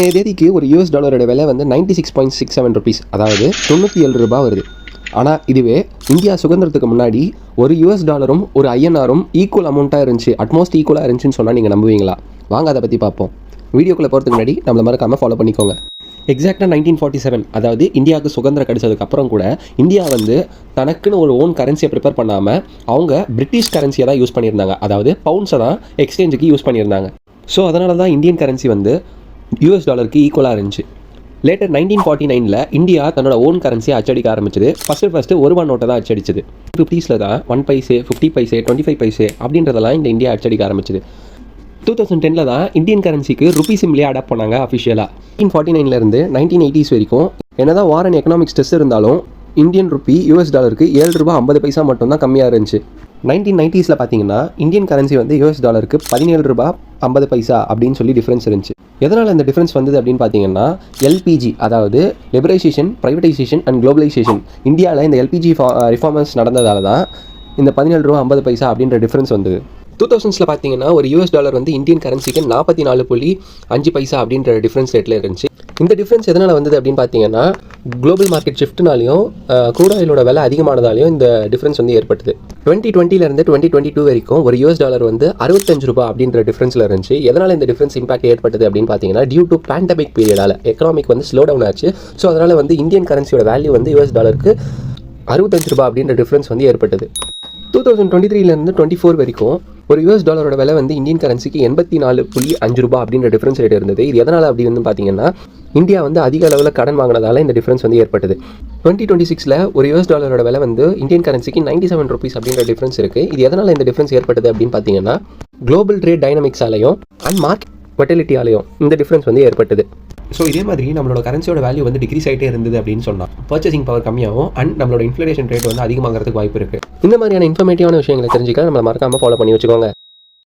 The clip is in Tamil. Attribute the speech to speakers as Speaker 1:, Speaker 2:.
Speaker 1: இன்னைய தேதிக்கு ஒரு யூஎஸ் டாலரோட விலை வந்து 96.67 ருபீஸ், அதாவது 97 ரூபாய் வருது. ஆனால் இதுவே இந்தியா சுதந்திரத்துக்கு முன்னாடி ஒரு யூஎஸ் டாலரும் ஒரு ஐஎன்ஆரும் ஈக்குவல் அமௌண்ட்டாக இருந்துச்சு, அட்மோஸ்ட் ஈக்குவலாக இருந்துச்சுன்னு சொன்னால் நீங்கள் நம்புவீங்களா? வாங்க அதை பற்றி பார்ப்போம். வீடியோக்குள்ளே போகிறதுக்கு முன்னாடி நம்மளை மறக்காமல் ஃபாலோ பண்ணிக்கோங்க. எக்ஸாக்டாக 1947, அதாவது இந்தியாவுக்கு சுதந்திரம் கிடைச்சதுக்கப்புறம் கூட இந்தியா வந்து தனக்குன்னு ஒரு ஓன் கரன்சியை ப்ரிப்பேர் பண்ணாமல் அவங்க பிரிட்டிஷ் கரன்சியை தான் யூஸ் பண்ணியிருந்தாங்க, அதாவது பவுண்ட்ஸை தான் எக்ஸ்சேஞ்சுக்கு யூஸ் பண்ணியிருந்தாங்க. ஸோ அதனால தான் இந்தியன் கரன்சி வந்து யூஎஸ் டாலருக்கு ஈக்குவலாக இருந்துச்சு. லேட்டர் 1949 இந்தியா தன்னோட ஓன் கரன்சியை அச்சடிக்க ஆரம்பிச்சது. ஃபஸ்ட்டு 1 ரூபா நோட்டை தான் அச்சடிச்சது. ருபீஸில் தான் 1 பைசே, 50 பைசே, 25 பைசே அப்படின்றதெல்லாம் இந்த இந்தியா அச்சடிக்க ஆரம்பிச்சது. 2010 தான் இந்தியன் கரன்சிக்கு ருபி சிம்லேயே அடாப்ட் பண்ணாங்க அஃபிஷியலாக. 1949 1980s வரைக்கும் என்னதான் வார் அண்ட் எக்கனாமிக் ஸ்ட்ரெஸ் இருந்தாலும் இந்தியன் ருப்பி யூஎஸ் டாலருக்கு 7 ரூபா 50 பைசா மட்டும் தான் கம்மியாக இருந்துச்சு. 1990s பார்த்தீங்கன்னா இந்தியன் கரன்சி வந்து யூஎஸ் டாலருக்கு 17 ரூபா 50 பைசா அப்படின்னு சொல்லி டிஃப்ரென்ஸ் இருந்துச்சு. எதனால் இந்த டிஃப்ரென்ஸ் வந்தது அப்படின்னு பார்த்தீங்கன்னா எல்பிஜி, அதாவது லிபரலைசேஷன், ப்ரைவேட்டைசேஷன் அண்ட் குளோபலைசேஷன், இந்தியாவில் இந்த எல்பிஜி ரிஃபார்மர்ஸ் நடந்ததால தான் இந்த 17 ரூபா 50 பைசா அப்படின்ற டிஃப்ரென்ஸ் வந்தது. 2000s பார்த்தீங்கன்னா ஒரு யூஎஸ் டாலர் வந்து இந்தியன் கரன்சிக்கு 44.5 பைசா அப்படின்ற டிஃப்ரென்ஸ் ரேட்டில் இருந்துச்சு. இந்த டிஃப்ரென்ஸ் எதனால் வந்தது அப்படின்னு பார்த்தீங்கன்னா குளோபல் மார்க்கெட் ஷிஃப்ட்னாலையும் க்ரூட் ஆயிலோட விலை அதிகமானதாலையும் இந்த டிஃப்ரென்ஸ் வந்து ஏற்பட்டது. 2020 2022 வரைக்கும் ஒரு யூஎஸ் டாலர் வந்து 65 ரூபா அப்படின்ற டிஃப்ரென்ஸில் இருந்துச்சு. எதனால் இந்த டிஃப்ரென்ஸ் இம்பாக்ட் ஏற்பட்டது அப்படின்னு பார்த்தீங்கன்னா டியூ டு பேண்டமிக் பீரியடால் எக்கனாமிக் வந்து ஸ்லோ டவுன் ஆச்சு. ஸோ அதனால் வந்து இந்தியன் கரன்சியோட வேல்யூ வந்து யூஎஸ் டாலருக்கு 65 ரூபா அப்படின்ற டிஃப்ரென்ஸ் வந்து ஏற்பட்டது. 2023 24 வரைக்கும் ஒரு யூஎஸ் டாலரோட விலை வந்து இந்தியன் கரன்சிக்கு 84.5 ரூபா அப்படின்ற டிஃப்ரென்ஸ் ரேட் இருந்தது. இது எதனால் அப்படி வந்து பார்த்தீங்கன்னா இந்தியா வந்து அதிக அளவில் கடன் வாங்கினதால இந்த டிஃப்ரென்ஸ் வந்து ஏற்பட்டது. 2026 ஒரு யூஎஸ் டாலரோட விலை வந்து இந்தியன் கரன்சிக்கு 97 ருபீஸ் அப்படின்ற டிஃப்ரென்ஸ் இருக்குது. இது எதனால் இந்த டிஃப்ரென்ஸ் ஏற்பட்டது அப்படின்னு பார்த்தீங்கன்னா குளோபல் ட்ரேட் டைனமிக்ஸாலையும் அண்ட் மார்க்கெட் வெட்டிலிட்டியாலையும் இந்த டிஃப்ரென்ஸ் வந்து ஏற்பட்டது. ஸோ இதே மாதிரி நம்மளோட கரன்சியோட வேல்யூ வந்து டிக்ரீஸ் ஆகிட்டே இருந்தது அப்படின்னு சொன்னால் பர்ச்சேசிங் பவர் கம்மியாகும் அண்ட் நம்மளோட இன்ஃப்ளேஷன் ரேட் வந்து அதிகமாகிறதுக்கு வாய்ப்பு இருக்குது. இந்த மாதிரியான இன்ஃபர்மேட்டிவான விஷயங்களை தெரிஞ்சுக்க நம்மளை மறக்காமல் ஃபாலோ பண்ணி வச்சுக்கோங்க.